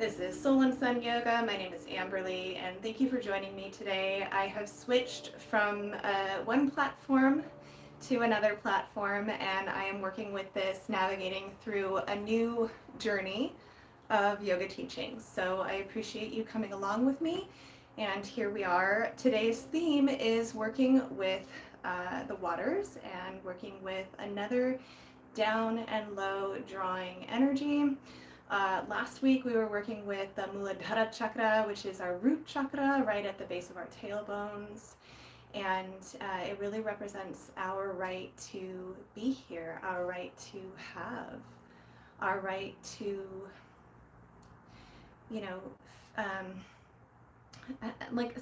This is Soul and Sun Yoga. My name is Amberly, and thank you for joining me today. I have switched from one platform to another platform, and I am working with this, navigating through a new journey of yoga teachings. So I appreciate you coming along with me, and here we are. Today's theme is working with the waters and working with another down and low drawing energy. Last week we were working with the Manipura Chakra, which is our root chakra right at the base of our tailbones. And it really represents our right to be here, our right to have, our right to, like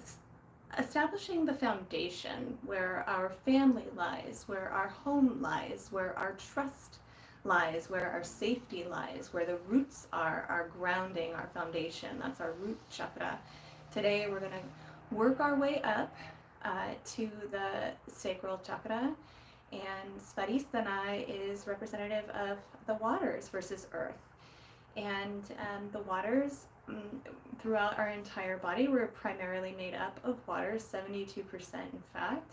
establishing the foundation where our family lies, where our home lies, where our trust lies, where our safety lies, where the roots are, our grounding, our foundation. That's our root chakra. Today we're going to work our way up to the sacral chakra, and Svadhisthana is representative of the waters versus earth. And the waters throughout our entire body, we're primarily made up of water, 72% in fact.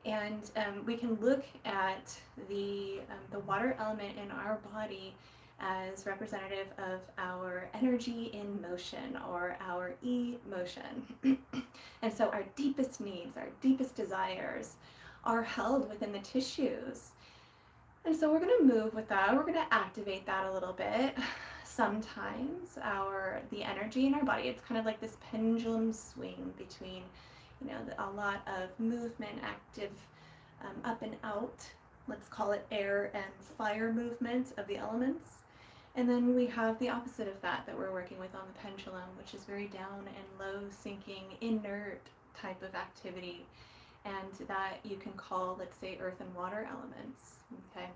And we can look at the water element in our body as representative of our energy in motion, or our emotion. And so our deepest needs, our deepest desires are held within the tissues. And so we're going to move with that. We're going to activate that a little bit. Sometimes the energy in our body, it's kind of like this pendulum swing between a lot of movement, active up and out, let's call it air and fire movement of the elements. And then we have the opposite of that we're working with on the pendulum, which is very down and low, sinking, inert type of activity. And that you can call, let's say, earth and water elements, okay?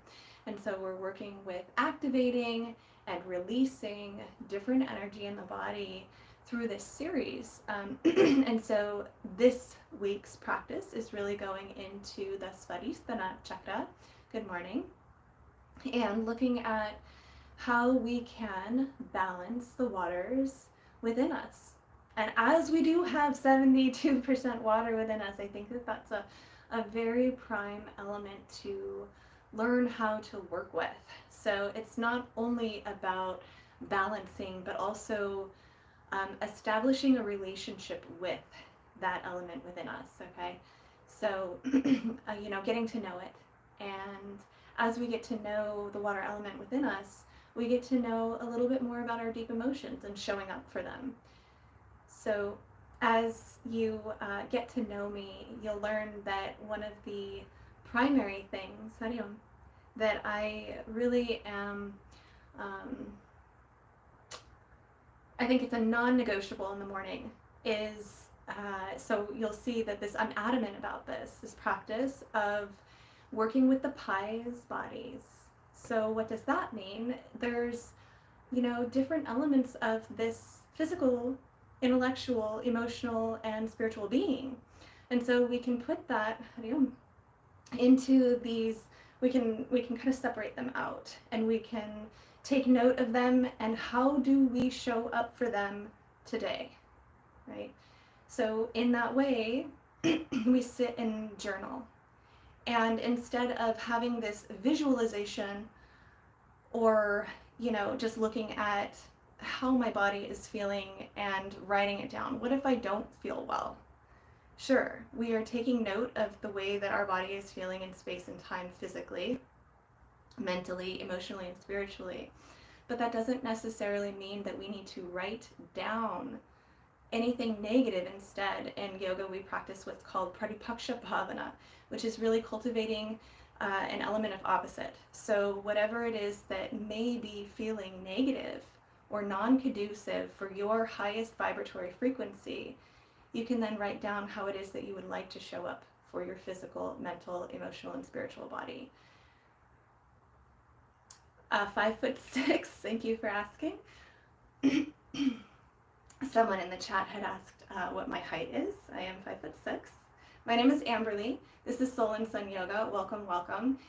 And so we're working with activating and releasing different energy in the body through this series. And so this week's practice is really going into the Svadhisthana chakra, good morning, and looking at how we can balance the waters within us. And as we do have 72% water within us, I think that that's a very prime element to learn how to work with. So it's not only about balancing, but also establishing a relationship with that element within us, okay? So, getting to know it. And as we get to know the water element within us, we get to know a little bit more about our deep emotions and showing up for them. So as you get to know me, you'll learn that one of the primary things that I really am, I think it's a non-negotiable in the morning, is, so you'll see that I'm adamant about this practice of working with the pies bodies. So what does that mean? There's, different elements of this physical, intellectual, emotional, and spiritual being. And so we can put that into these, we can kind of separate them out, and we can take note of them and how do we show up for them today, right? So in that way, we sit and journal. And instead of having this visualization or, just looking at how my body is feeling and writing it down, what if I don't feel well? Sure, we are taking note of the way that our body is feeling in space and time, physically, mentally, emotionally, and spiritually. But that doesn't necessarily mean that we need to write down anything negative. Instead, in yoga, we practice what's called Pratipaksha Bhavana, which is really cultivating an element of opposite. So whatever it is that may be feeling negative or non-conducive for your highest vibratory frequency, you can then write down how it is that you would like to show up for your physical, mental, emotional, and spiritual body. 5'6", thank you for asking. Someone in the chat had asked what my height is. I am 5'6". My name is Amberly. This is Soul and Sun Yoga. Welcome, welcome.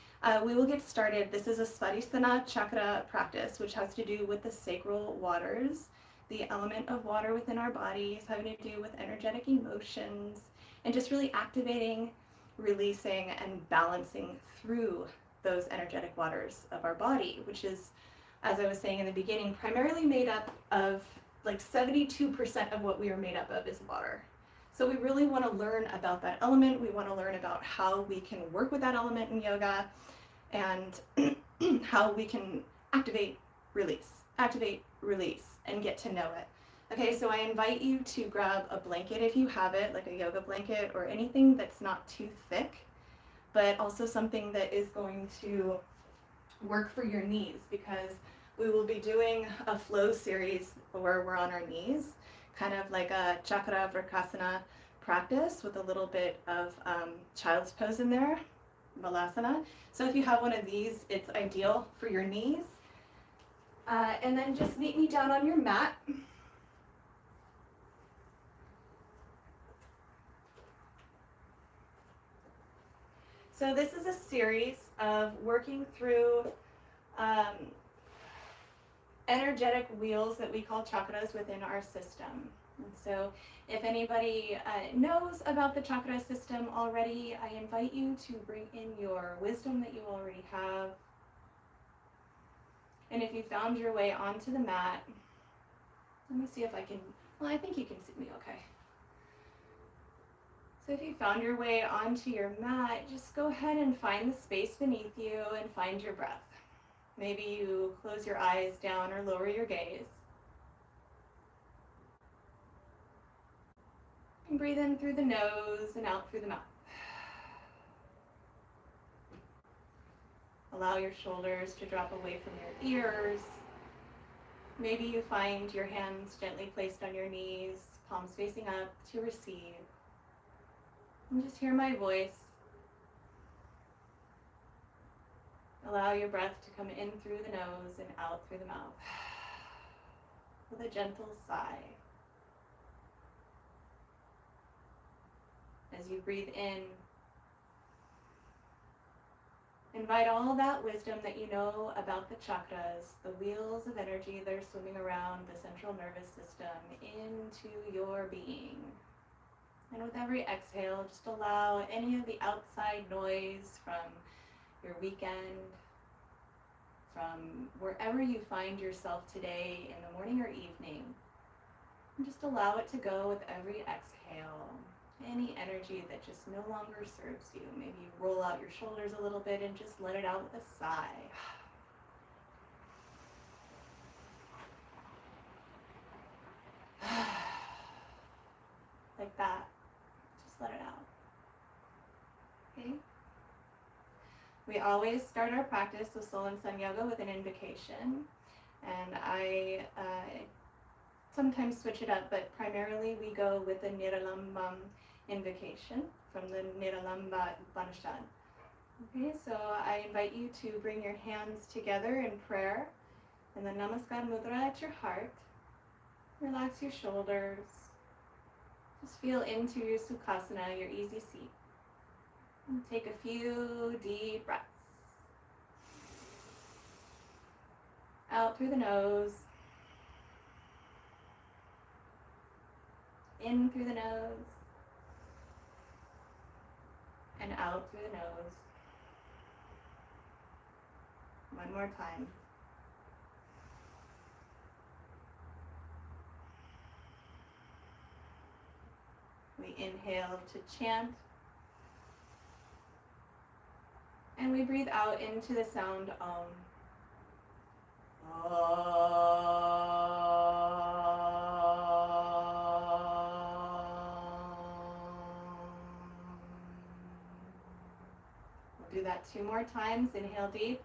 We will get started. This is a Svadhisthana chakra practice, which has to do with the sacral waters. the element of water within our bodies, having to do with energetic emotions, and just really activating, releasing, and balancing through those energetic waters of our body, which is, as I was saying in the beginning, primarily made up of like 72% of what we are made up of is water. So we really want to learn about that element. We want to learn about how we can work with that element in yoga, and how we can activate, release, and get to know it. Okay, so I invite you to grab a blanket if you have it, like a yoga blanket or anything that's not too thick, but also something that is going to work for your knees, because we will be doing a flow series where we're on our knees, kind of like a chakra vrksasana practice with a little bit of child's pose in there, balasana. So if you have one of these, it's ideal for your knees. And then just meet me down on your mat. So this is a series of working through energetic wheels that we call chakras within our system. And so if anybody knows about the chakra system already, I invite you to bring in your wisdom that you already have. And if you found your way onto the mat, let me see if I can, well, I think you can see me okay. So if you found your way onto your mat, just go ahead and find the space beneath you and find your breath. Maybe you close your eyes down or lower your gaze. And breathe in through the nose and out through the mouth. Allow your shoulders to drop away from your ears. Maybe you find your hands gently placed on your knees, palms facing up to receive. And just hear my voice. Allow your breath to come in through the nose and out through the mouth with a gentle sigh. As you breathe in, invite all that wisdom that you know about the chakras, the wheels of energy that are swimming around the central nervous system, into your being. And with every exhale, just allow any of the outside noise from your weekend, from wherever you find yourself today, in the morning or evening, and just allow it to go with every exhale. Any energy that just no longer serves you. Maybe you roll out your shoulders a little bit and just let it out with a sigh. Like that. Just let it out. Okay? We always start our practice with Soul and Sun Yoga with an invocation. And I sometimes switch it up, but primarily we go with the Niralambam invocation from the Niralamba Upanishad. Okay, so I invite you to bring your hands together in prayer in the Namaskar Mudra at your heart. Relax your shoulders. Just feel into your Sukhasana, your easy seat. And take a few deep breaths. Out through the nose. In through the nose. And out through the nose. One more time. We inhale to chant. And we breathe out into the sound Om. We'll do that 2 more times. Inhale deep.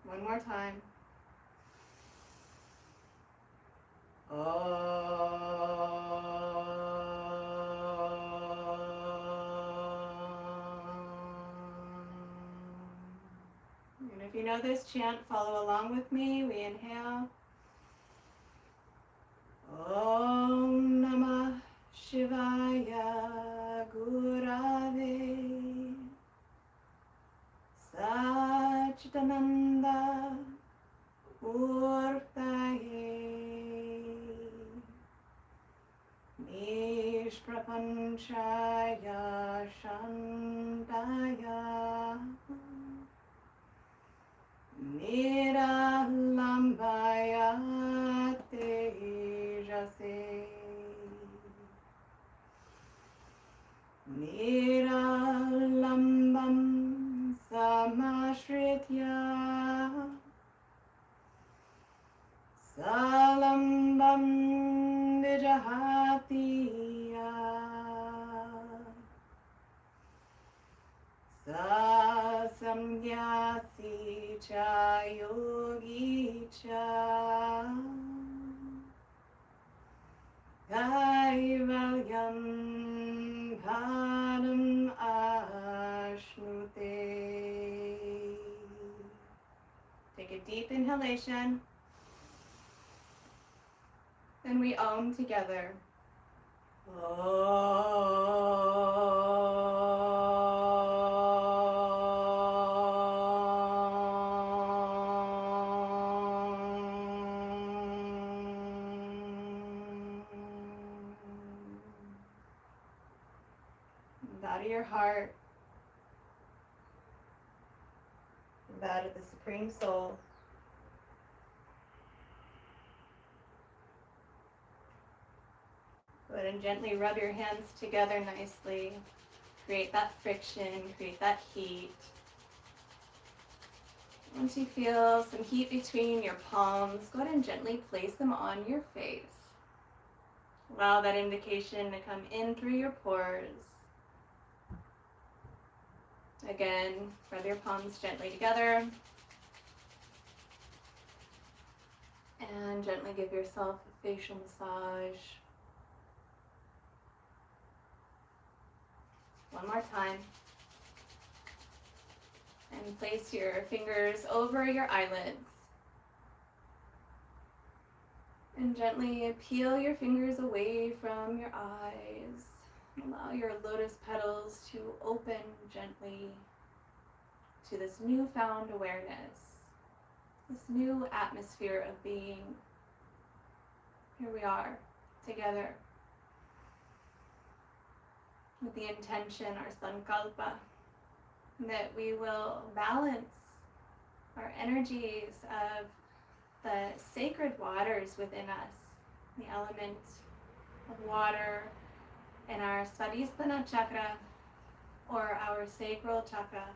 One more time. And if you know this chant, follow along with me. We inhale. Om Satchidananda Urtaye Nishprapanchaya Shantaya Niralambaya Tejase Niralambam Samashritya Salambam Vijahatiya Sasamyasi cha yogi cha Kaivalyam bhanam ashnute. Take a deep inhalation. Then we Om together. Bow to your heart. Bow to the Supreme Soul. Go ahead and gently rub your hands together nicely. Create that friction, create that heat. Once you feel some heat between your palms, go ahead and gently place them on your face. Allow that indication to come in through your pores. Again, rub your palms gently together. And gently give yourself a facial massage. One more time. And place your fingers over your eyelids. And gently peel your fingers away from your eyes. Allow your lotus petals to open gently to this newfound awareness, this new atmosphere of being. Here we are, together, with the intention, our sankalpa, that we will balance our energies of the sacred waters within us, the element of water, and our Svadhisthana chakra, or our sacral chakra,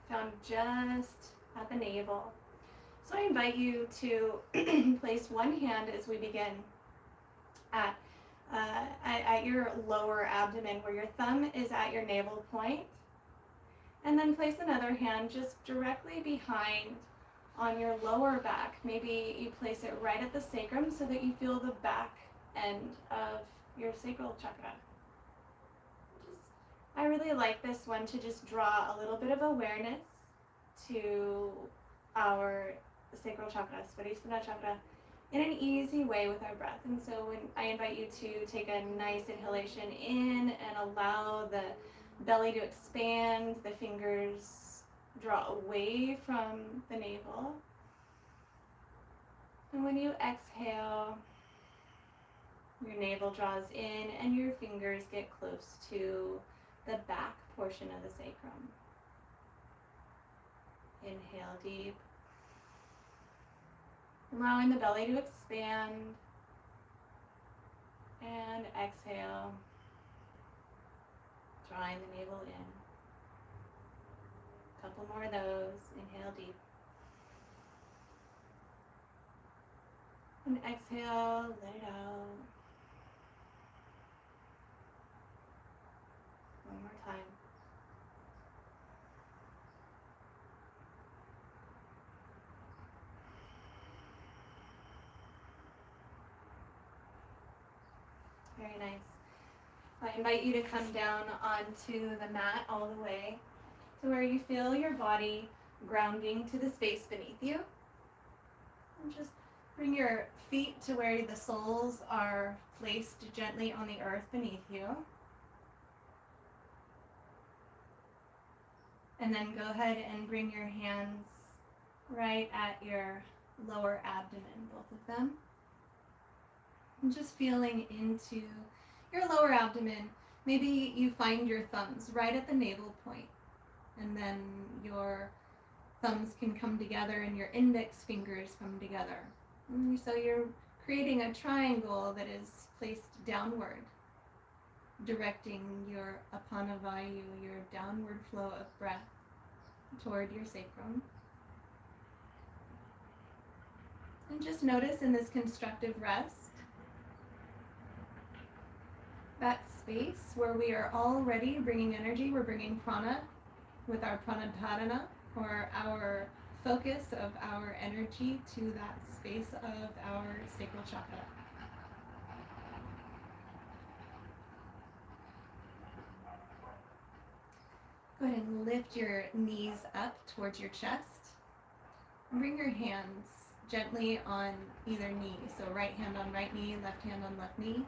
found just at the navel. So I invite you to place one hand as we begin at your lower abdomen, where your thumb is at your navel point, and then place another hand just directly behind on your lower back. Maybe you place it right at the sacrum so that you feel the back end of your sacral chakra. I really like this one to just draw a little bit of awareness to our sacral chakra, Svadhisthana chakra, in an easy way with our breath. And so when I invite you to take a nice inhalation in and allow the belly to expand, the fingers draw away from the navel. And when you exhale, your navel draws in and your fingers get close to the back portion of the sacrum. Inhale deep, allowing the belly to expand, and exhale, drawing the navel in. A couple more of those. Inhale deep, and exhale, let it out. One more time. Very nice. I invite you to come down onto the mat all the way to where you feel your body grounding to the space beneath you. And just bring your feet to where the soles are placed gently on the earth beneath you. And then go ahead and bring your hands right at your lower abdomen, both of them. And just feeling into your lower abdomen. Maybe you find your thumbs right at the navel point, and then your thumbs can come together and your index fingers come together. And so you're creating a triangle that is placed downward, directing your apanavayu, your downward flow of breath, toward your sacrum. And just notice in this constructive rest, that space where we are already bringing energy, we're bringing prana with our pranadharana, or our focus of our energy to that space of our sacral chakra. Go ahead and lift your knees up towards your chest. Bring your hands gently on either knee. So right hand on right knee, left hand on left knee.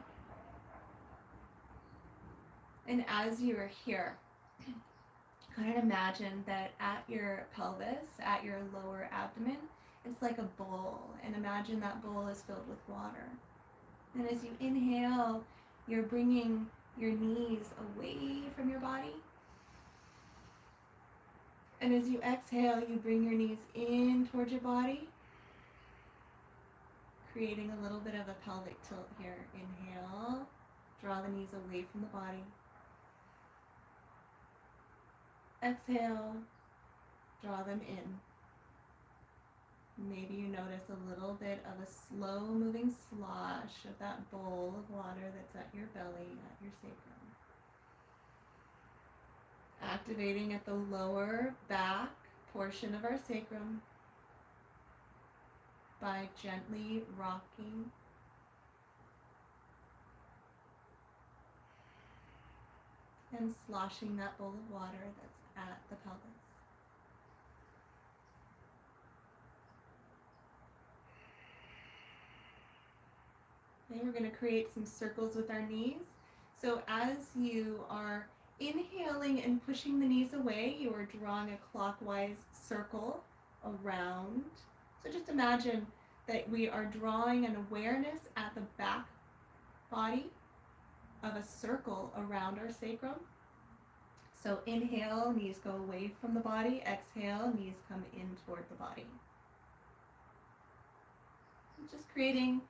And as you are here, kind of imagine that at your pelvis, at your lower abdomen, it's like a bowl. And imagine that bowl is filled with water. And as you inhale, you're bringing your knees away from your body. And as you exhale, you bring your knees in towards your body, creating a little bit of a pelvic tilt here. Inhale, draw the knees away from the body. Exhale, draw them in. Maybe you notice a little bit of a slow moving slosh of that bowl of water that's at your belly, at your sacrum. Activating at the lower back portion of our sacrum by gently rocking and sloshing that bowl of water that's at the pelvis. Okay, we're going to create some circles with our knees. So as you are inhaling and pushing the knees away, you are drawing a clockwise circle around. So just imagine that we are drawing an awareness at the back body of a circle around our sacrum. So inhale, knees go away from the body. Exhale, knees come in toward the body. Just creating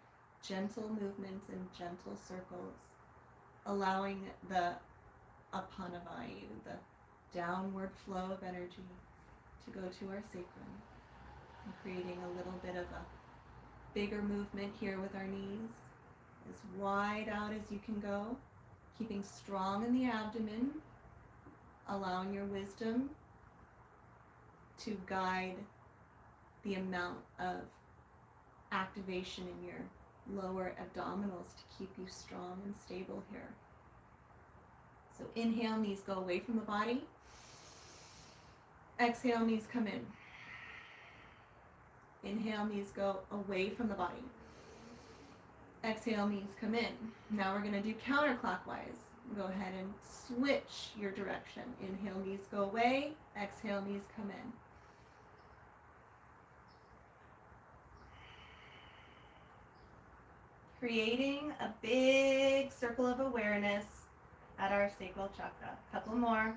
gentle movements and gentle circles, allowing the apanavayu, the downward flow of energy, to go to our sacrum, and creating a little bit of a bigger movement here with our knees, as wide out as you can go, keeping strong in the abdomen, allowing your wisdom to guide the amount of activation in your lower abdominals to keep you strong and stable here. So inhale, knees go away from the body. Exhale, knees come in. Inhale, knees go away from the body. Exhale, knees come in. Now we're going to do counterclockwise. Go ahead and switch your direction. Inhale, knees go away. Exhale, knees come in. Creating a big circle of awareness at our sacral chakra. A couple more.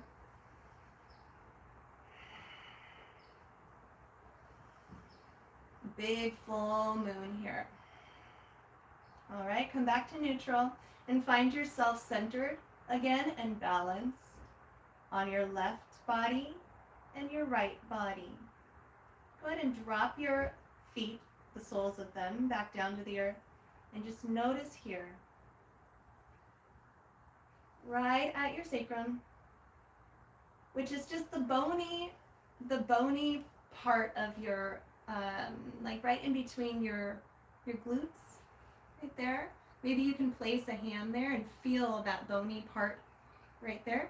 Big full moon here. All right, come back to neutral and find yourself centered again and balanced on your left body and your right body. Go ahead and drop your feet, the soles of them, back down to the earth, and just notice here, right at your sacrum, which is just the bony part of your, like right in between your glutes, right there. Maybe you can place a hand there and feel that bony part right there.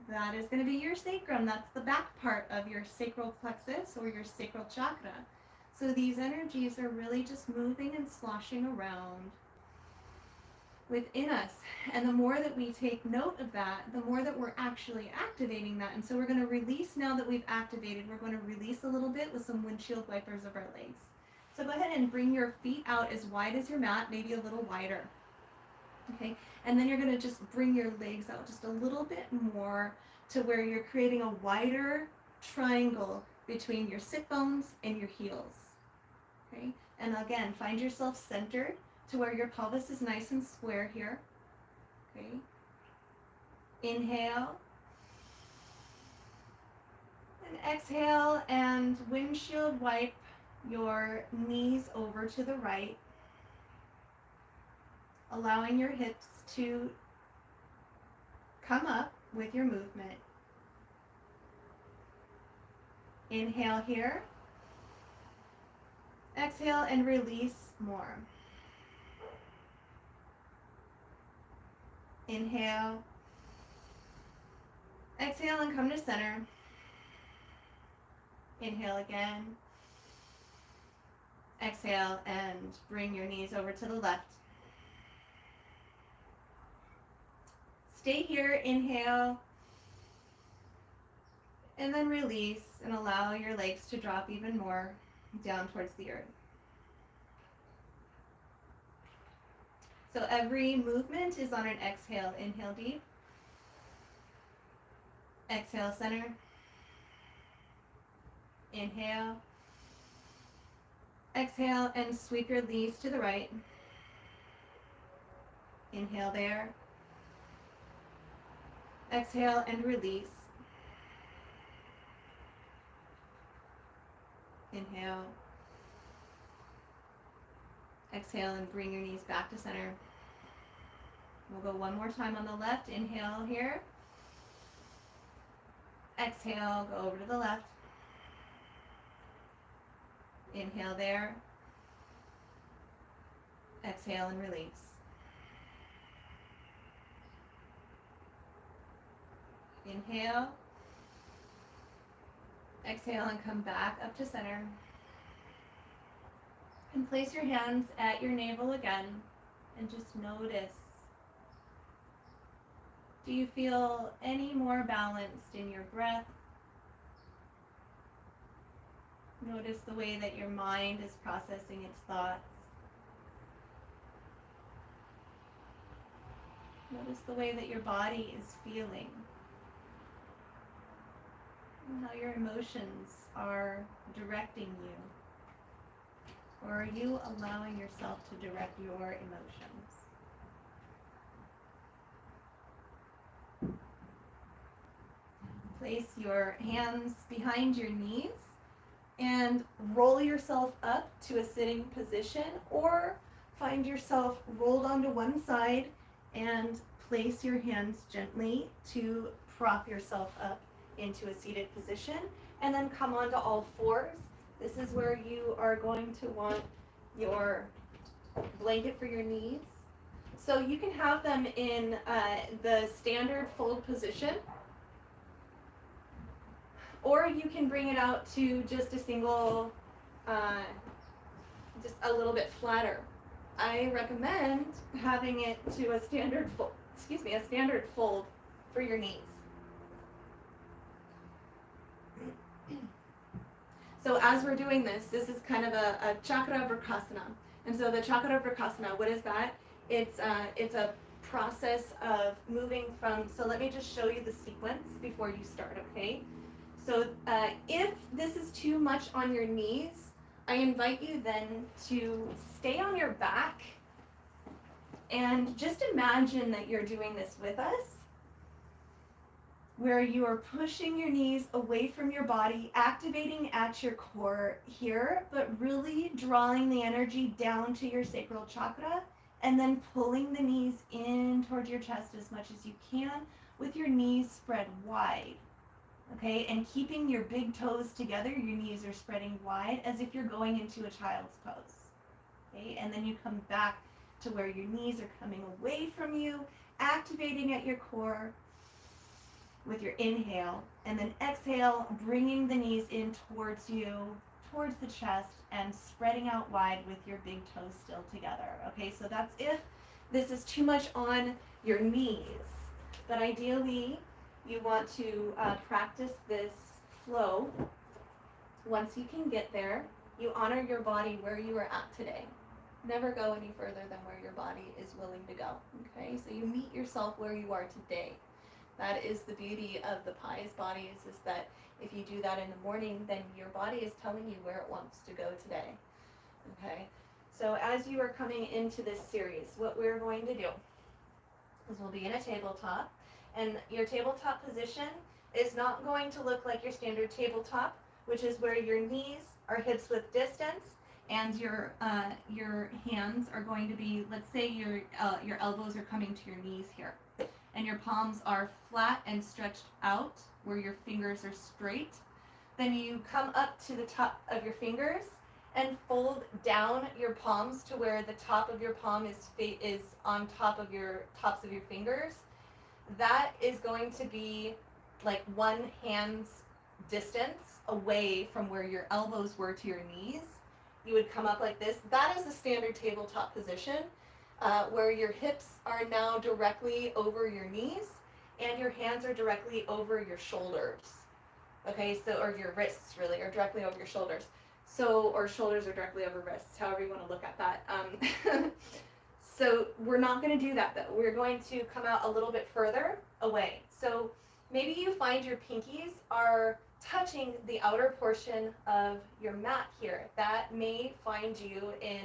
That is going to be your sacrum. That's the back part of your sacral plexus or your sacral chakra. So these energies are really just moving and sloshing around. within us. And the more that we take note of that, the more that we're actually activating that. And so we're going to release, now that we've activated, we're going to release a little bit with some windshield wipers of our legs. So go ahead and bring your feet out as wide as your mat, maybe a little wider. Okay, and then you're going to just bring your legs out just a little bit more to where you're creating a wider triangle between your sit bones and your heels. Okay, and again, find yourself centered to where your pelvis is nice and square here. Okay, inhale and exhale, and windshield wipe your knees over to the right, allowing your hips to come up with your movement. Inhale here. Exhale and release more. Inhale. Exhale and come to center. Inhale again. Exhale and bring your knees over to the left. Stay here, inhale, and then release and allow your legs to drop even more down towards the earth. So every movement is on an exhale. Inhale deep. Exhale center. Inhale. Exhale and sweep your knees to the right. Inhale there. Exhale and release. Inhale. Exhale and bring your knees back to center. We'll go one more time on the left. Inhale here. Exhale, go over to the left. Inhale there. Exhale and release. Inhale. Exhale and come back up to center. And place your hands at your navel again and just notice. Do you feel any more balanced in your breath? Notice the way that your mind is processing its thoughts. Notice the way that your body is feeling. And how your emotions are directing you. Or are you allowing yourself to direct your emotions? Place your hands behind your knees and roll yourself up to a sitting position, or find yourself rolled onto one side and place your hands gently to prop yourself up into a seated position, and then come onto all fours. This is where you are going to want your blanket for your knees. So you can have them in the standard fold position, or you can bring it out to just a single, just a little bit flatter. I recommend having it to a standard fold, a standard fold for your knees. So as we're doing this, this is kind of a chakra vrksasana. And so the chakra vrksasana, what is that? It's a process of moving from, so let me just show you the sequence before you start, okay? So if this is too much on your knees, I invite you then to stay on your back and just imagine that you're doing this with us, where you are pushing your knees away from your body, activating at your core here, but really drawing the energy down to your sacral chakra, and then pulling the knees in towards your chest as much as you can with your knees spread wide. Okay, and keeping your big toes together, your knees are spreading wide as if you're going into a child's pose. Okay, and then you come back to where your knees are coming away from you, activating at your core with your inhale, and then exhale, bringing the knees in towards you, towards the chest, and spreading out wide with your big toes still together. Okay, so that's if this is too much on your knees. But ideally, you want to practice this flow. Once you can get there, you honor your body where you are at today. Never go any further than where your body is willing to go. Okay, so you meet yourself where you are today. That is the beauty of the Pi's bodies, is that if you do that in the morning, then your body is telling you where it wants to go today. Okay, so as you are coming into this series, what we're going to do is we'll be in a tabletop, and your tabletop position is not going to look like your standard tabletop, which is where your knees are hips width distance, and your hands are going to be, let's say your elbows are coming to your knees here, and your palms are flat and stretched out where your fingers are straight. Then you come up to the top of your fingers and fold down your palms to where the top of your palm is on top of your tops of your fingers. That is going to be like one hand's distance away from where your elbows were to your knees. You would come up like this. That is the standard tabletop position, where your hips are now directly over your knees and your hands are directly over your shoulders. Okay, so, or your wrists really are directly over your shoulders. So, or shoulders are directly over wrists, however you want to look at that. So we're not going to do that though. We're going to come out a little bit further away. So maybe you find your pinkies are touching the outer portion of your mat here. That may find you in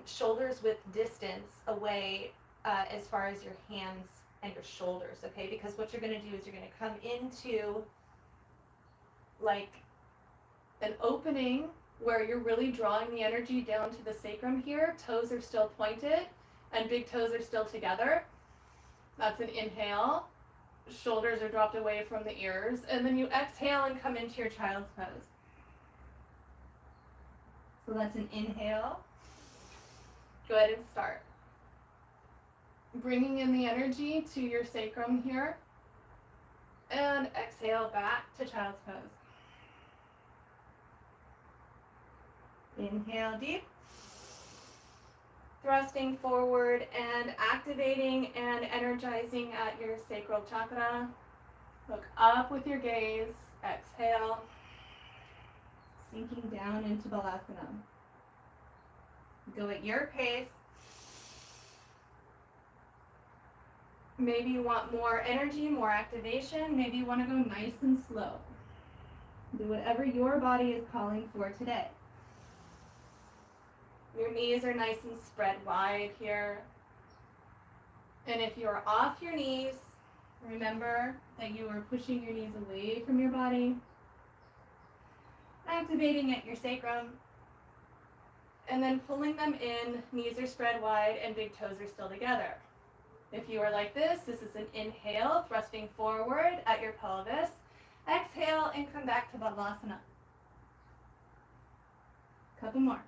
shoulders width distance away as far as your hands and your shoulders, okay? Because what you're going to do is you're going to come into like an opening where you're really drawing the energy down to the sacrum here. Toes are still pointed and big toes are still together. That's an inhale. Shoulders are dropped away from the ears. And then you exhale and come into your child's pose. So that's an inhale. Go ahead and start. Bringing in the energy to your sacrum here. And exhale back to child's pose. Inhale deep. Thrusting forward and activating and energizing at your sacral chakra. Look up with your gaze. Exhale. Sinking down into Balasana. Go at your pace. Maybe you want more energy, more activation. Maybe you want to go nice and slow. Do whatever your body is calling for today. Your knees are nice and spread wide here. And if you're off your knees, remember that you are pushing your knees away from your body. Activating at your sacrum. And then pulling them in, knees are spread wide and big toes are still together. If you are like this is an inhale, thrusting forward at your pelvis. Exhale and come back to Balasana. Couple more.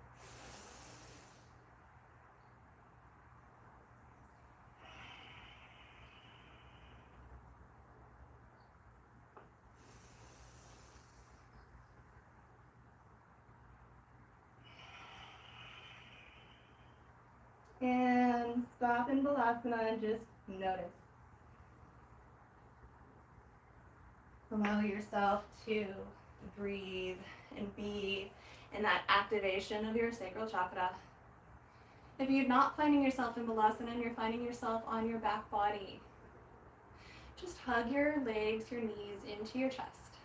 And stop in Balasana and just notice. Allow yourself to breathe and be in that activation of your sacral chakra. If you're not finding yourself in Balasana and you're finding yourself on your back body, just hug your legs, your knees into your chest.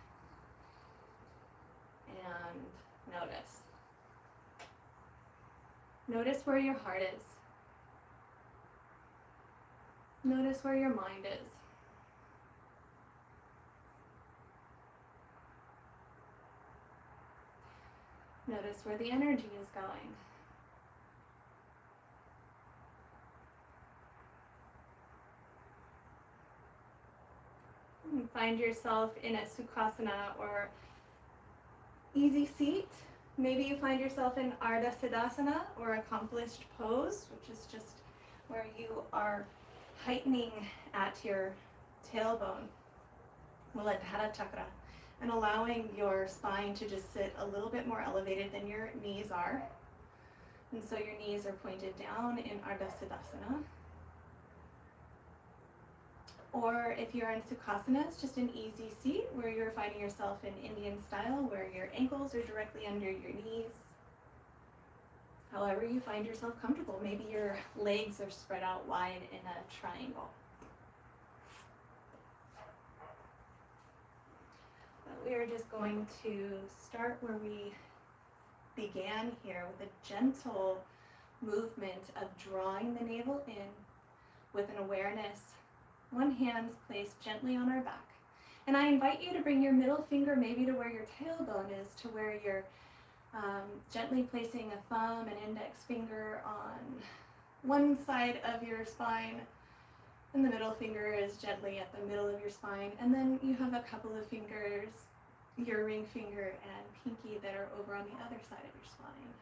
And notice. Notice where your heart is. Notice where your mind is. Notice where the energy is going. And find yourself in a Sukhasana or easy seat. Maybe you find yourself in Ardha Siddhasana or accomplished pose, which is just where you are heightening at your tailbone, Muladhara Chakra, and allowing your spine to just sit a little bit more elevated than your knees are. And so your knees are pointed down in Ardha Siddhasana. Or if you're in Sukhasana, it's just an easy seat where you're finding yourself in Indian style, where your ankles are directly under your knees. However you find yourself comfortable. Maybe your legs are spread out wide in a triangle. But we are just going to start where we began here, with a gentle movement of drawing the navel in with an awareness. One hand's placed gently on our back. And I invite you to bring your middle finger maybe to where your tailbone is, to where you're gently placing a thumb and index finger on one side of your spine, and the middle finger is gently at the middle of your spine. And then you have a couple of fingers, your ring finger and pinky, that are over on the other side of your spine.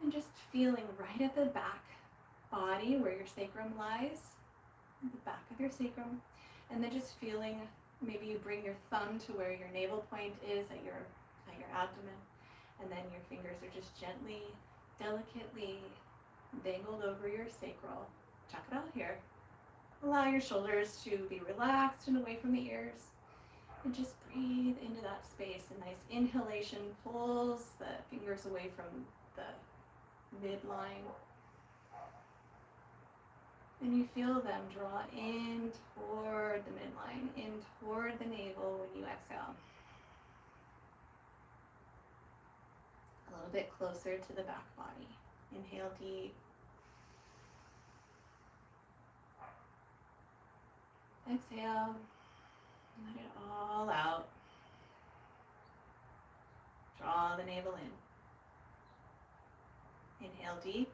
And just feeling right at the back body where your sacrum lies, the back of your sacrum, and then just feeling, maybe you bring your thumb to where your navel point is at your abdomen, and then your fingers are just gently, delicately dangled over your sacral chakra here. Allow your shoulders to be relaxed and away from the ears, and just breathe into that space. A nice inhalation pulls the fingers away from the midline. And you feel them draw in toward the midline, in toward the navel when you exhale. A little bit closer to the back body. Inhale deep. Exhale. Let it all out. Draw the navel in. Inhale deep.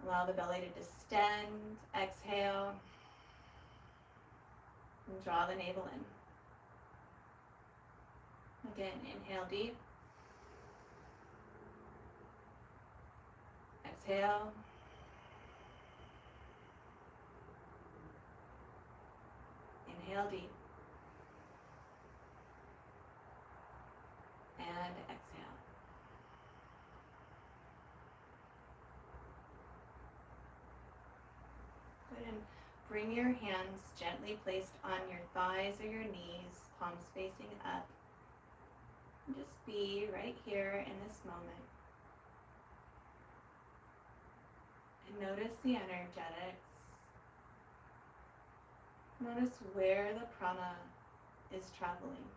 Allow the belly to distend. Exhale. And draw the navel in. Again, inhale deep. Exhale. Inhale deep. And exhale. Good, and bring your hands gently placed on your thighs or your knees, palms facing up. And just be right here in this moment. And notice the energetics. Notice where the prana is traveling.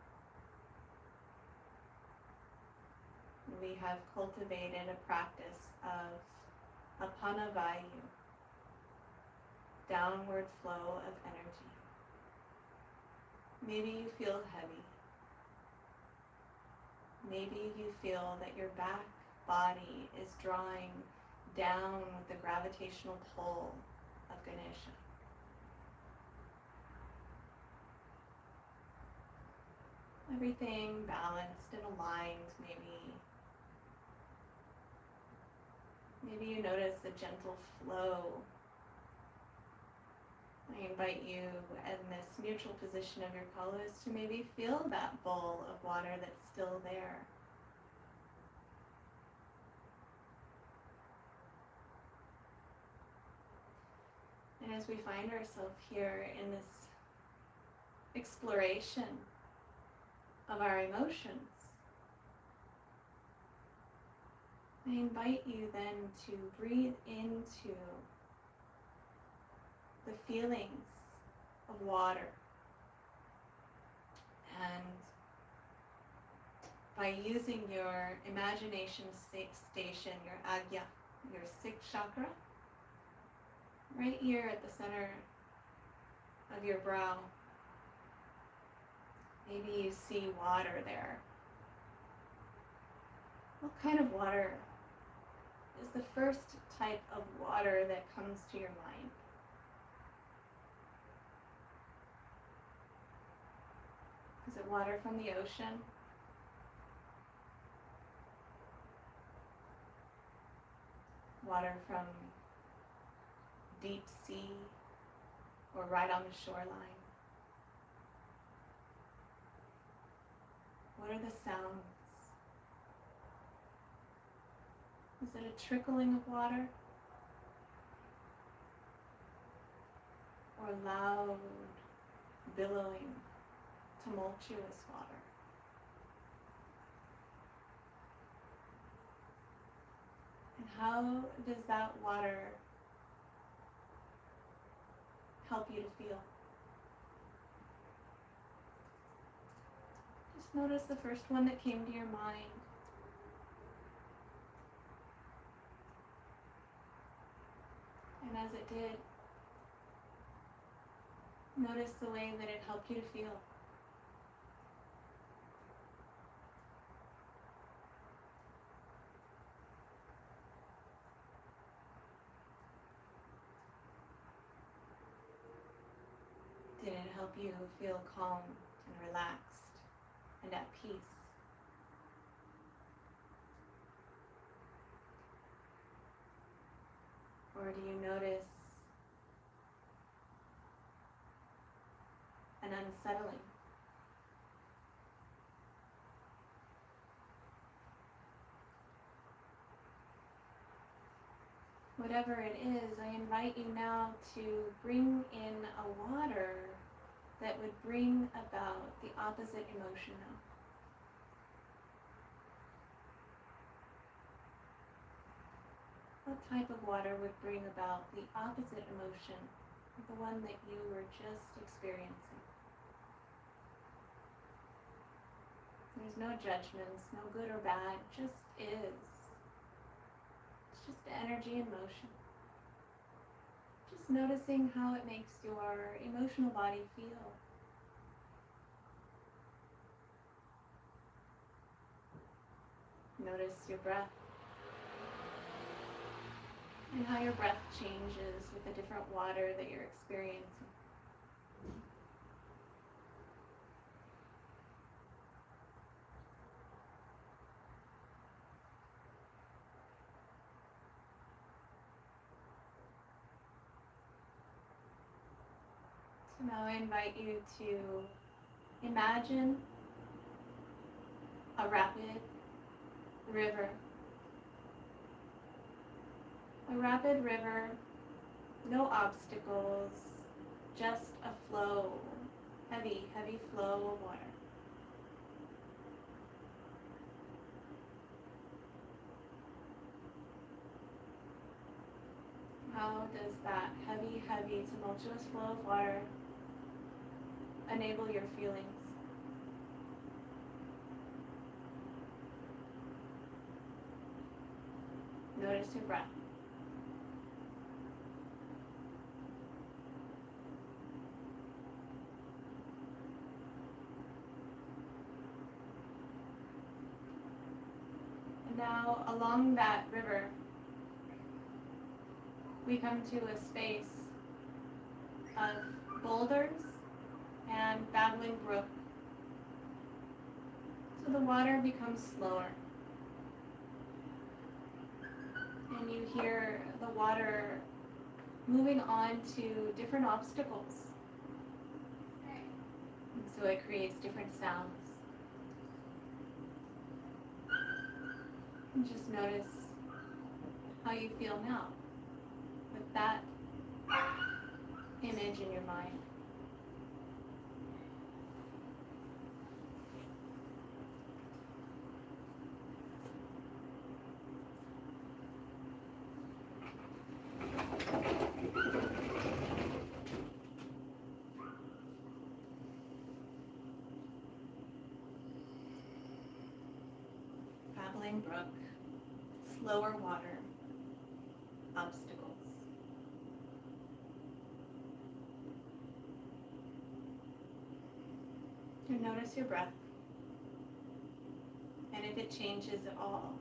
We have cultivated a practice of apanavayu, downward flow of energy. Maybe you feel heavy. Maybe you feel that your back body is drawing down with the gravitational pull of Ganesha. Everything balanced and aligned, maybe. Maybe you notice a gentle flow. I invite you in this neutral position of your pelvis to maybe feel that bowl of water that's still there. And as we find ourselves here in this exploration of our emotions, I invite you then to breathe into the feelings of water. And by using your imagination station, your agya, your sixth chakra, right here at the center of your brow, maybe you see water there. What kind of water is the first type of water that comes to your mind? Is it water from the ocean? Water from deep sea or right on the shoreline? What are the sounds? Is it a trickling of water? Or loud, billowing, tumultuous water? And how does that water help you to feel? Just notice the first one that came to your mind. And as it did, notice the way that it helped you to feel. Did it help you feel calm and relaxed and at peace? Or do you notice an unsettling? Whatever it is, I invite you now to bring in a water that would bring about the opposite emotion now. What type of water would bring about the opposite emotion of the one that you were just experiencing? There's no judgments, no good or bad, just is. It's just energy and motion. Just noticing how it makes your emotional body feel. Notice your breath and how your breath changes with the different water that you're experiencing. So now I invite you to imagine a rapid river. A rapid river, no obstacles, just a flow, heavy, heavy flow of water. How does that heavy, heavy, tumultuous flow of water enable your feelings? Notice your breath. And now along that river, we come to a space of boulders and babbling brook. So the water becomes slower. And you hear the water moving on to different obstacles. And so it creates different sounds. And just notice how you feel now with that image in your mind. Babbling brook, slower water, obstacles. And notice your breath, and if it changes at all,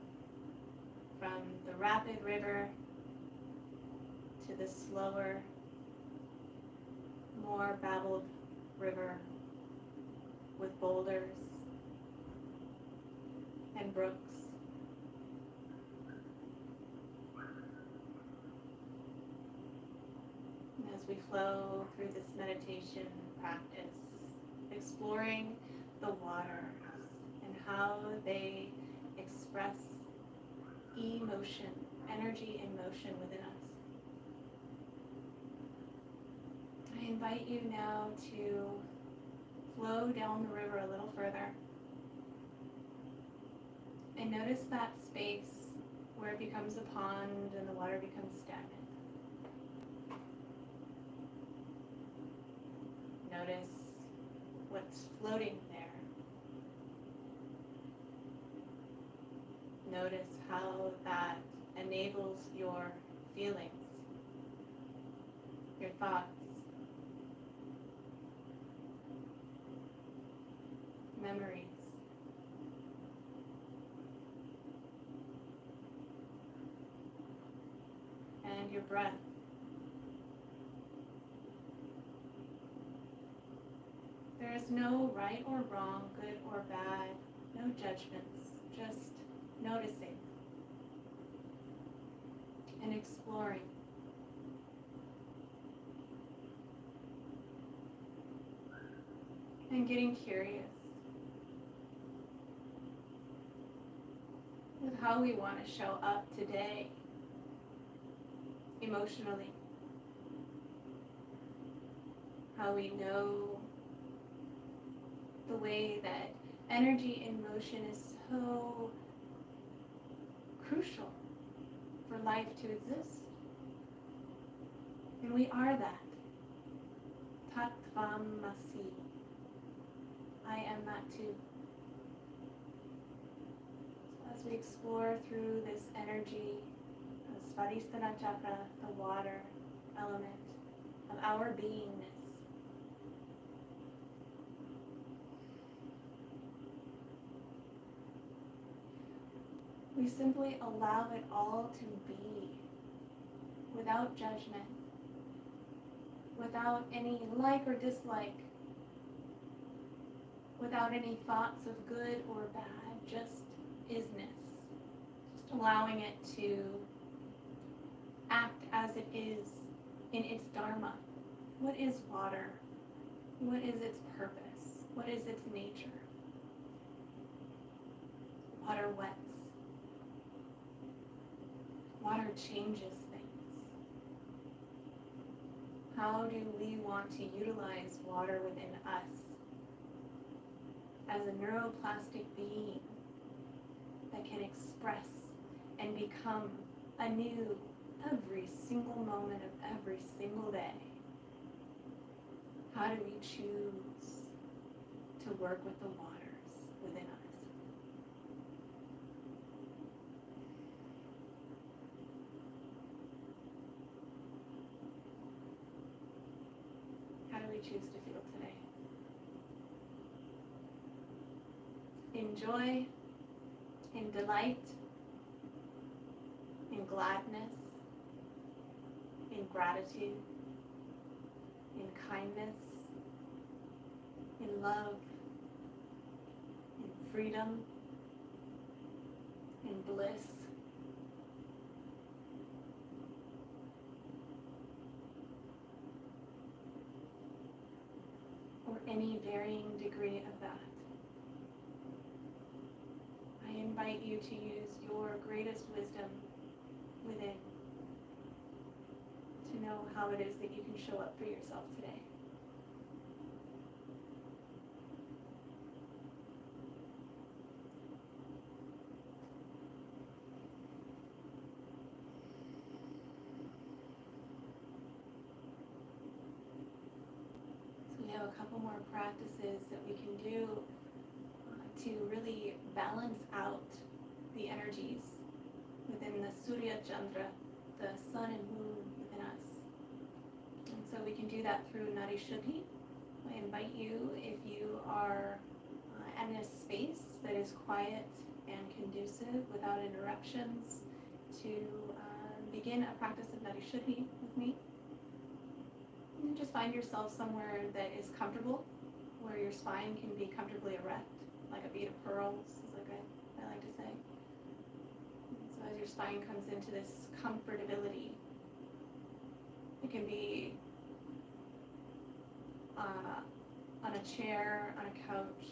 from the rapid river to the slower, more babbled river with boulders and brooks. And as we flow through this meditation practice, exploring the waters and how they express emotion, energy in motion within us. I invite you now to flow down the river a little further and notice that space where it becomes a pond and the water becomes stagnant. Notice what's floating there. Notice how that enables your feelings, your thoughts, memories, and your breath. There is no right or wrong, good or bad, no judgments, just noticing and exploring. And getting curious with how we want to show up today, emotionally. How we know the way that energy in motion is so crucial for life to exist. And we are that. Tattvamasi. I am that too. So as we explore through this energy, the Svadhisthana Chakra, the water element of our beingness, we simply allow it all to be without judgment, without any like or dislike, without any thoughts of good or bad, just isness. Just allowing it to act as it is in its dharma. What is water? What is its purpose? What is its nature? Water wets. Water changes things. How do we want to utilize water within us as a neuroplastic being that can express and become anew every single moment of every single day? How do we choose to work with the waters within us? How do we choose to feel today? In joy, in delight, in gladness, in gratitude, in kindness, in love, in freedom, in bliss, or any varying degree of that. I invite you to use your greatest wisdom within to know how it is that you can show up for yourself today. So we have a couple more practices that we can do to really balance out the energies within the Surya Chandra, the sun and moon within us. And so we can do that through Nadi Shuddhi. I invite you, if you are in a space that is quiet and conducive without interruptions, to begin a practice of Nadi Shuddhi with me. And just find yourself somewhere that is comfortable, where your spine can be comfortably erect, like a bead of pearls, is like I like to say. So as your spine comes into this comfortability, it can be on a chair, on a couch,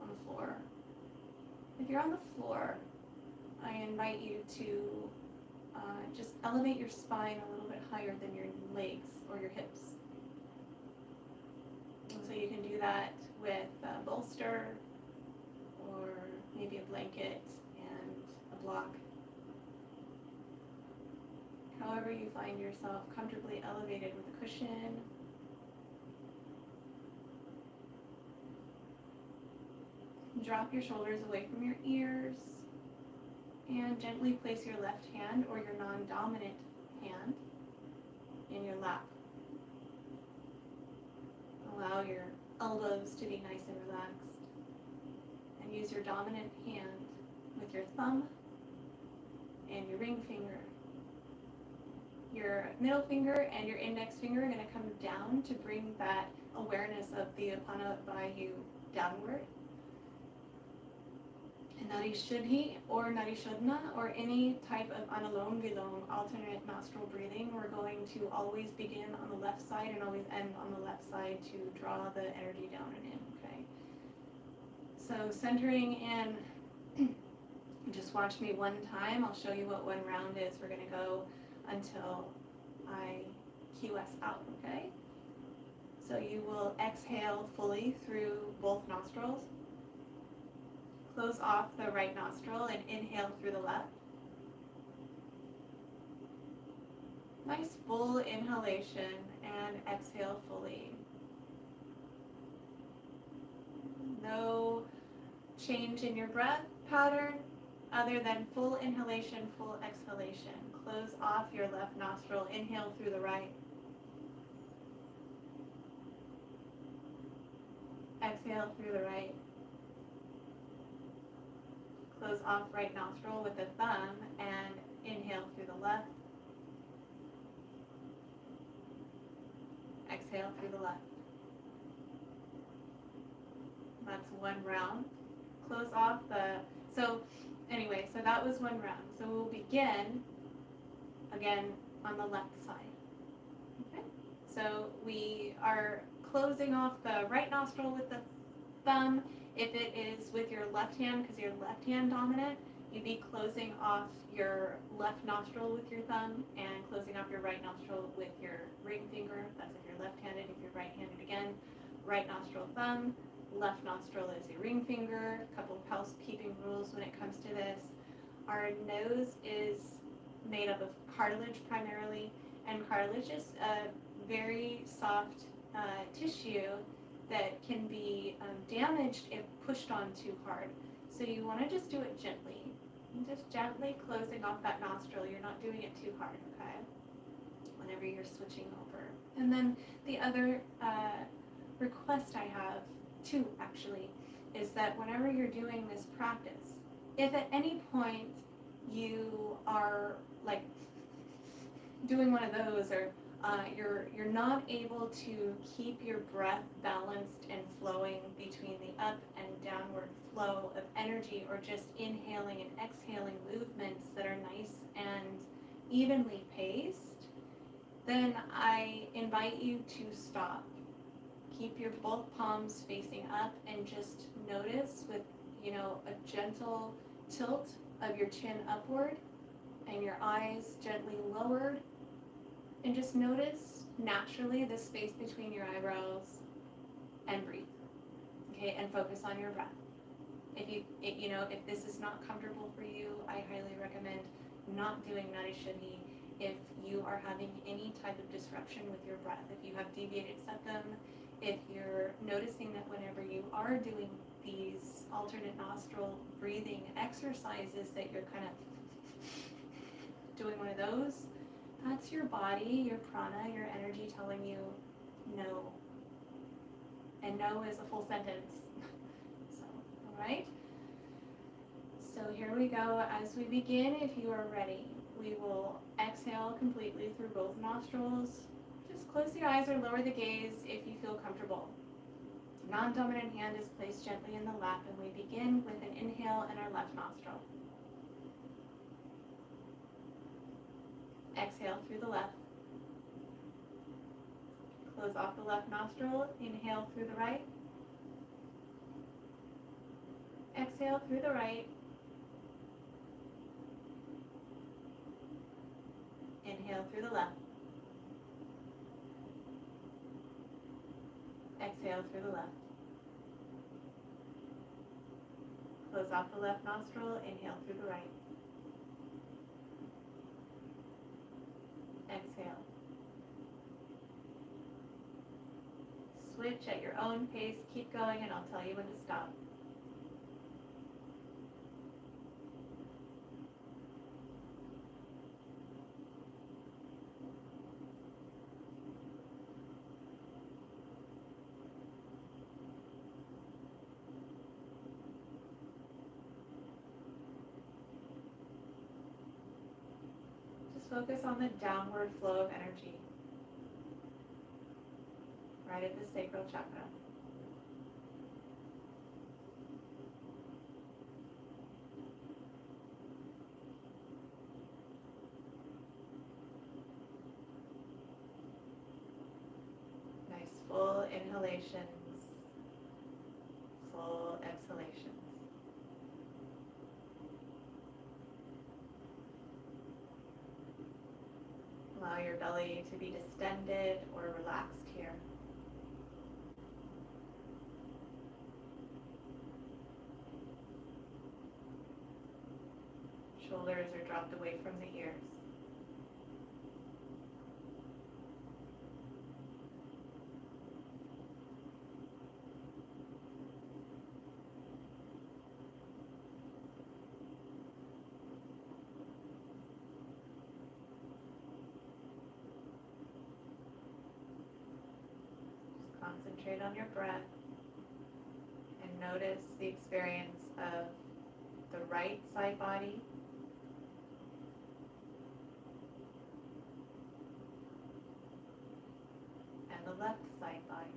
on the floor. If you're on the floor, I invite you to just elevate your spine a little bit higher than your legs or your hips. And so you can do that with a bolster or maybe a blanket and a block. However you find yourself comfortably elevated with a cushion. Drop your shoulders away from your ears and gently place your left hand or your non-dominant hand in your lap. Allow your elbows to be nice and relaxed, and use your dominant hand with your thumb and your ring finger. Your middle finger and your index finger are going to come down to bring that awareness of the Apana downward. And Nadi Shuddhi or Nadi Shodhana or any type of Anulom Vilom alternate nostril breathing, we're going to always begin on the left side and always end on the left side to draw the energy down and in, okay? So centering in, just watch me one time. I'll show you what one round is. We're going to go until I cue us out, okay? So you will exhale fully through both nostrils. Close off the right nostril and inhale through the left. Nice full inhalation and exhale fully. No change in your breath pattern other than full inhalation, full exhalation. Close off your left nostril, inhale through the right. Exhale through the right. Close off right nostril with the thumb and inhale through the left. Exhale through the left. That's one round. Close off so that was one round. So we'll begin again on the left side. Okay? So we are closing off the right nostril with the thumb. If it is with your left hand, because you're left hand dominant, you'd be closing off your left nostril with your thumb and closing off your right nostril with your ring finger. That's if you're left-handed. If you're right-handed, again, right nostril thumb, left nostril is your ring finger. A couple of housekeeping rules when it comes to this. Our nose is made up of cartilage primarily, and cartilage is a very soft tissue that can be damaged if pushed on too hard. So you want to just do it gently. Just gently closing off that nostril. You're not doing it too hard, okay? Whenever you're switching over. And then the other request I have, two actually, is that whenever you're doing this practice, if at any point you are like doing one of those or you're not able to keep your breath balanced and flowing between the up and downward flow of energy, or just inhaling and exhaling movements that are nice and evenly paced, then I invite you to stop. Keep your both palms facing up and just notice with, a gentle tilt of your chin upward and your eyes gently lowered. And just notice naturally the space between your eyebrows and breathe. Okay, and focus on your breath. If this is not comfortable for you, I highly recommend not doing Nadi Shuddhi if you are having any type of disruption with your breath. If you have deviated septum, if you're noticing that whenever you are doing these alternate nostril breathing exercises that you're kind of doing one of those, that's your body, your prana, your energy telling you no. And no is a full sentence. So, all right? So here we go. As we begin, if you are ready, we will exhale completely through both nostrils. Just close your eyes or lower the gaze if you feel comfortable. Non-dominant hand is placed gently in the lap, and we begin with an inhale in our left nostril. Exhale through the left. Close off the left nostril. Inhale through the right. Exhale through the right. Inhale through the left. Exhale through the left. Close off the left nostril. Inhale through the right. Exhale. Switch at your own pace. Keep going and I'll tell you when to stop. Just focus on the downward flow of energy right at the sacral chakra. Nice full inhalations, full exhalations. Allow your belly to be distended or relaxed here. Shoulders are dropped away from the ears. Just concentrate on your breath and notice the experience of the right side body and the left side body.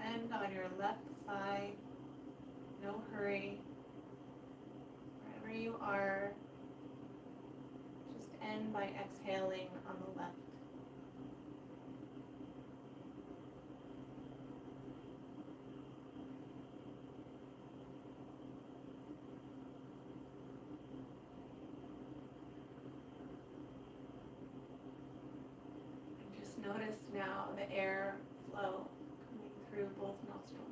End on your left side, no hurry. Wherever you are, just end by exhaling on the left. And just notice now the air flow through both nostrils.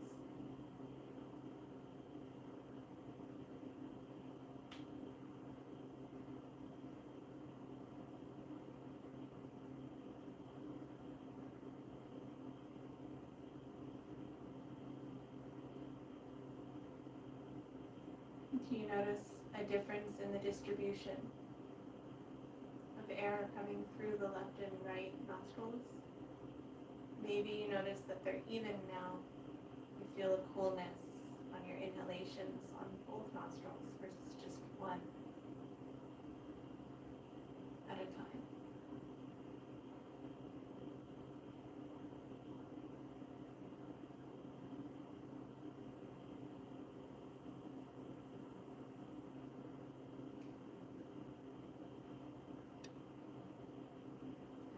Do you notice a difference in the distribution of air coming through the left and right nostrils? Maybe you notice that they're even now. You feel a coolness on your inhalations on both nostrils versus just one at a time.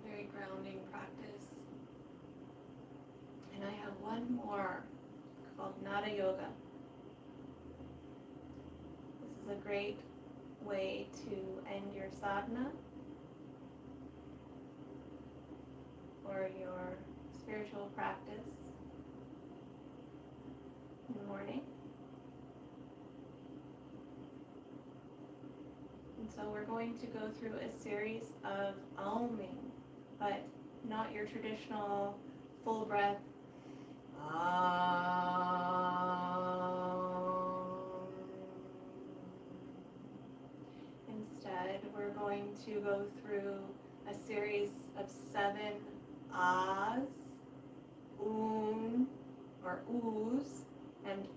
Very grounding practice. And I have one more called Nada Yoga. This is a great way to end your sadhana or your spiritual practice in the morning. And so we're going to go through a series of oming, but not your traditional full breath. Instead, we're going to go through a series of 7 ahs, or oohs, and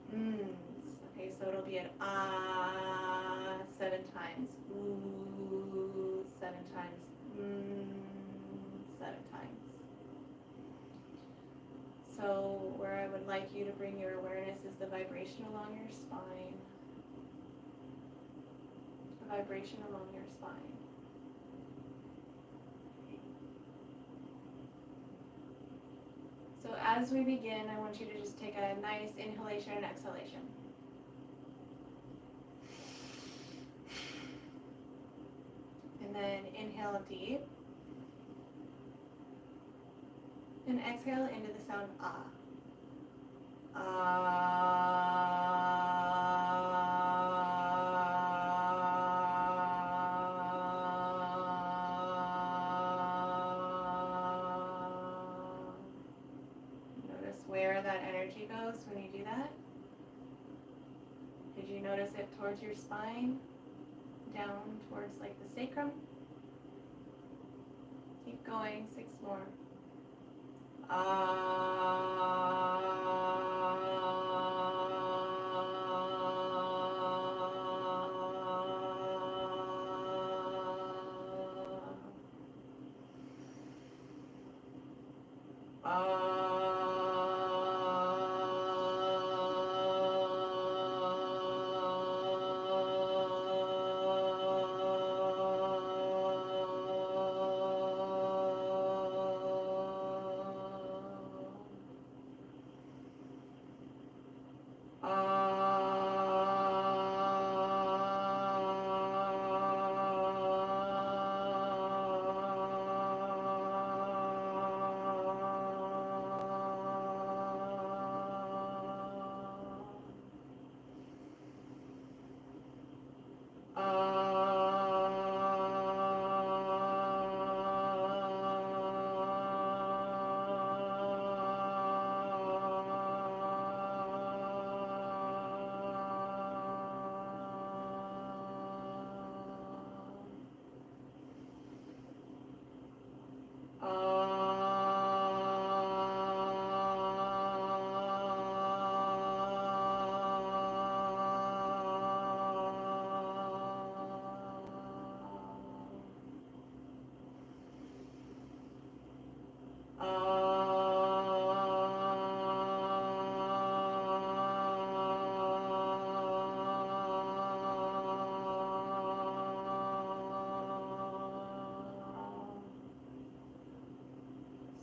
Okay, so it'll be an ah 7 times, ooh 7 times, 7 times. So where I would like you to bring your awareness is the vibration along your spine. The vibration along your spine. So as we begin, I want you to just take a nice inhalation and exhalation. And then inhale deep. And exhale into the sound ah. Notice where that energy goes when you do that. Did you notice it towards your spine? Down towards like the sacrum? Keep going, 6 more.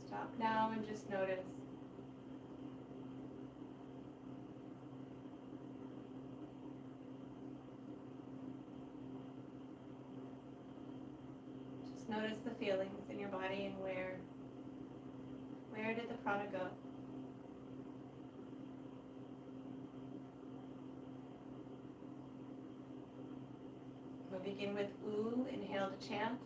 Stop now and just notice. Just notice the feelings in your body and where did the prana go? We'll begin with ooh, inhale to chant.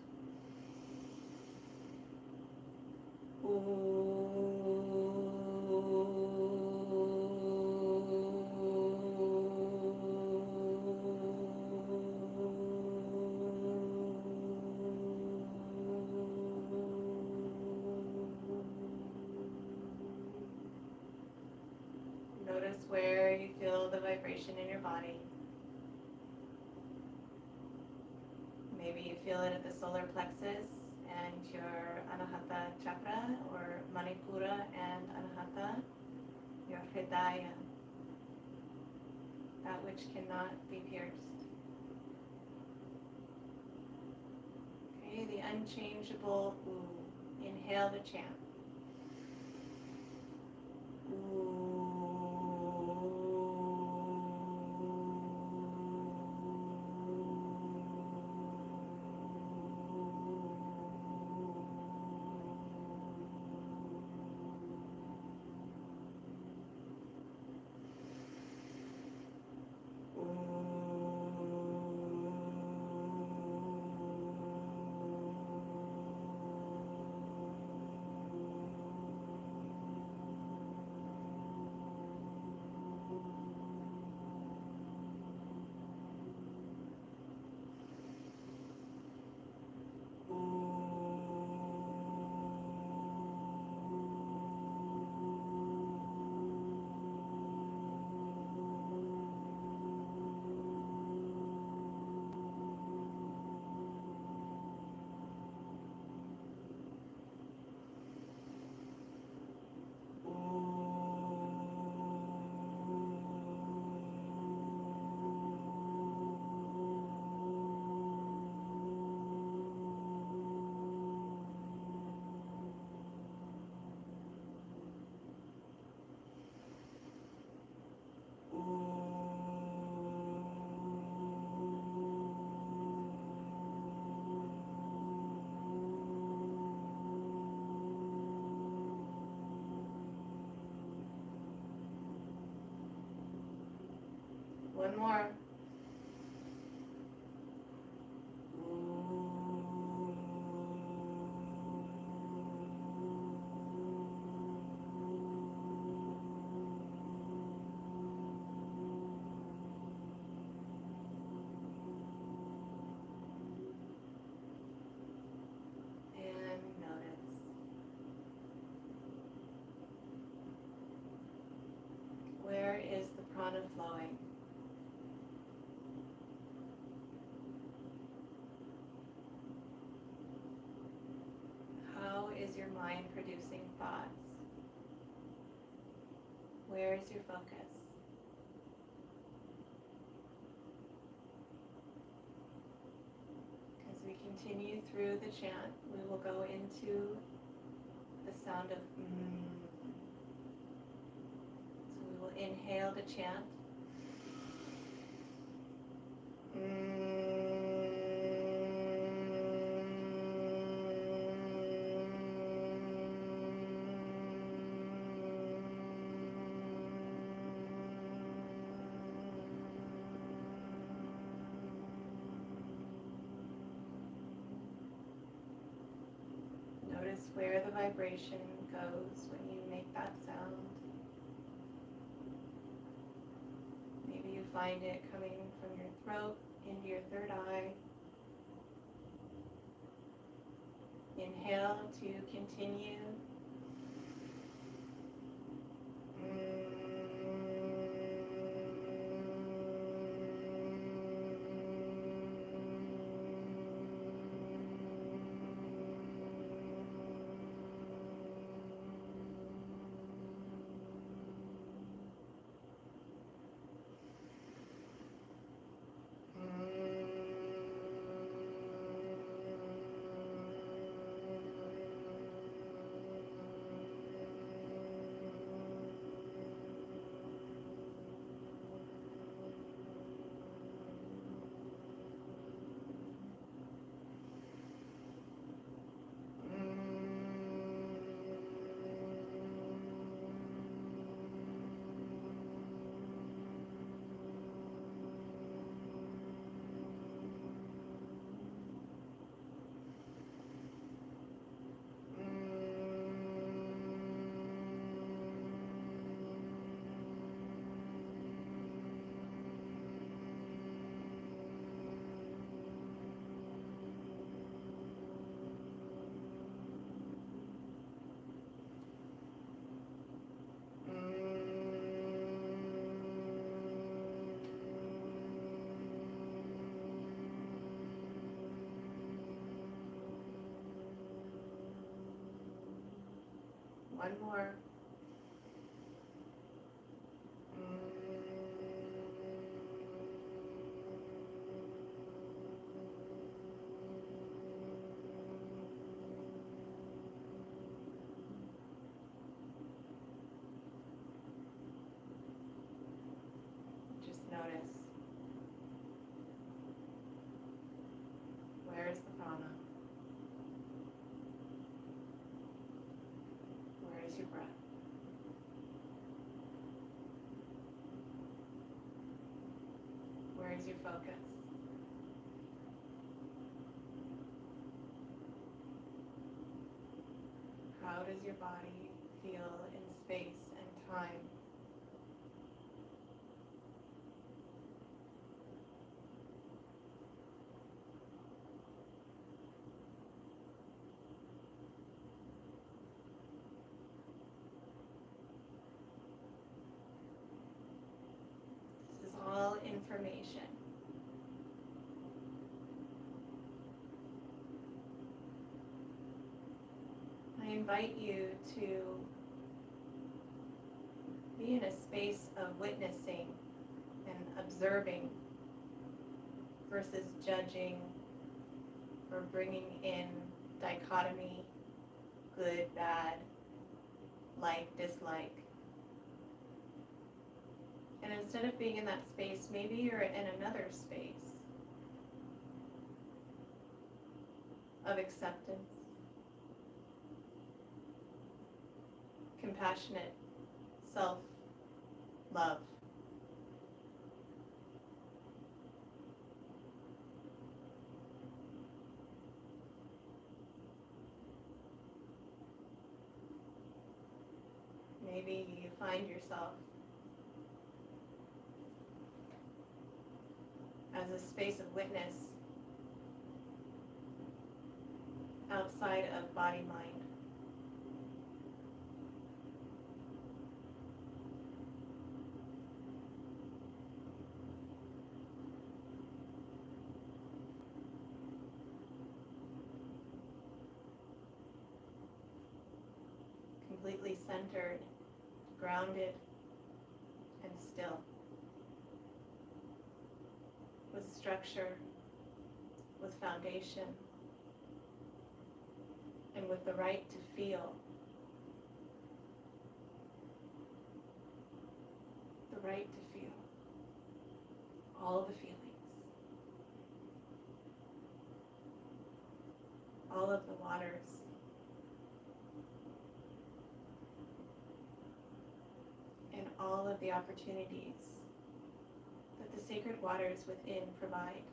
Notice where you feel the vibration in your body. Maybe you feel it at the solar plexus and your Anahata Chakra, or Manipura and Anahata, your Hridaya, that which cannot be pierced. Okay, the unchangeable ooh. Inhale to chant. Ooh. One more. Where is the prana flowing? How is your mind producing thoughts? Where is your focus? As we continue through the chant, we will go into the sound of So we will inhale the chant. Notice where the vibration goes when you make that sound. Maybe you find it coming from your throat into your third eye. Inhale to continue. One more. Just notice. Where is the prana? Where is your breath? Where is your focus? How does your body feel in space and time? This is all information. I invite you to be in a space of witnessing and observing versus judging or bringing in dichotomy, good, bad, like, dislike. And instead of being in that space, maybe you're in another space of acceptance, compassionate self-love. Maybe you find yourself as a space of witness outside of body-mind. Completely centered, grounded, and still. With structure, with foundation, and with the right to feel. The right to feel all the feelings. All of the waters. And all of the opportunities that the sacred waters within provide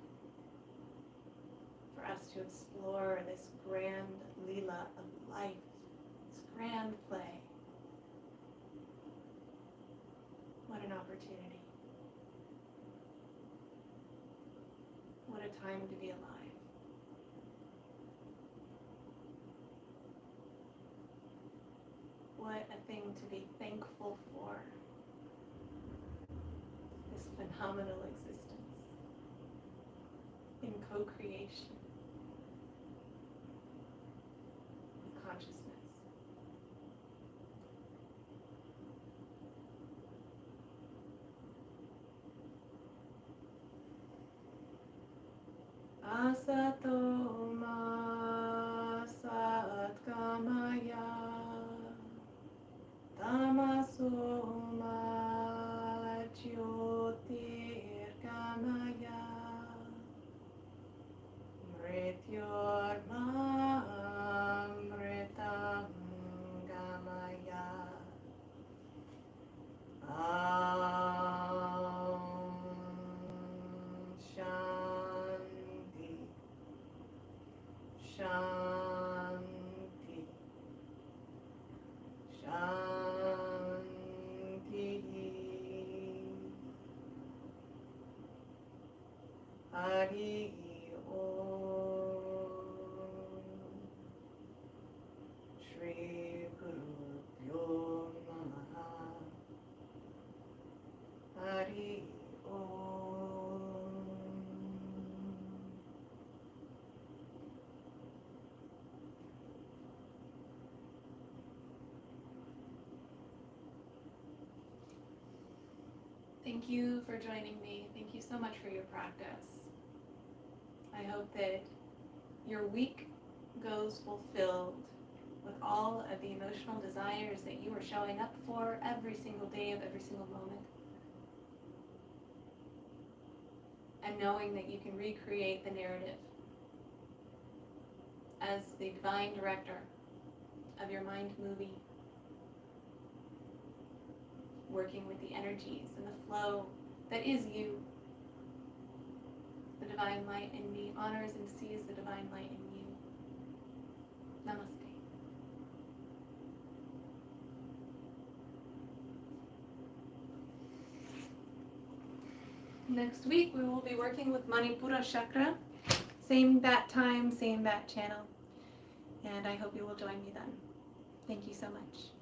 for us to explore this grand lila of life, this grand play. What an opportunity. What a time to be alive. What a thing to be thankful for. This phenomenal existence in co-creation with consciousness. Asato ma satgamaya tamaso ma jyotirgamaya mrityor ma amritam gamaya Shanti Shanti Shanti Hari Om Shri Guru Namaha Hari Om. Thank you for joining me. Thank you so much for your practice. I hope that your week goes fulfilled with all of the emotional desires that you are showing up for every single day of every single moment. And knowing that you can recreate the narrative as the divine director of your mind movie, working with the energies and the flow that is you. The divine light in me honors and sees the divine light in you. Namaste. Next week we will be working with Manipura Chakra. Same bat time, same bat channel. And I hope you will join me then. Thank you so much.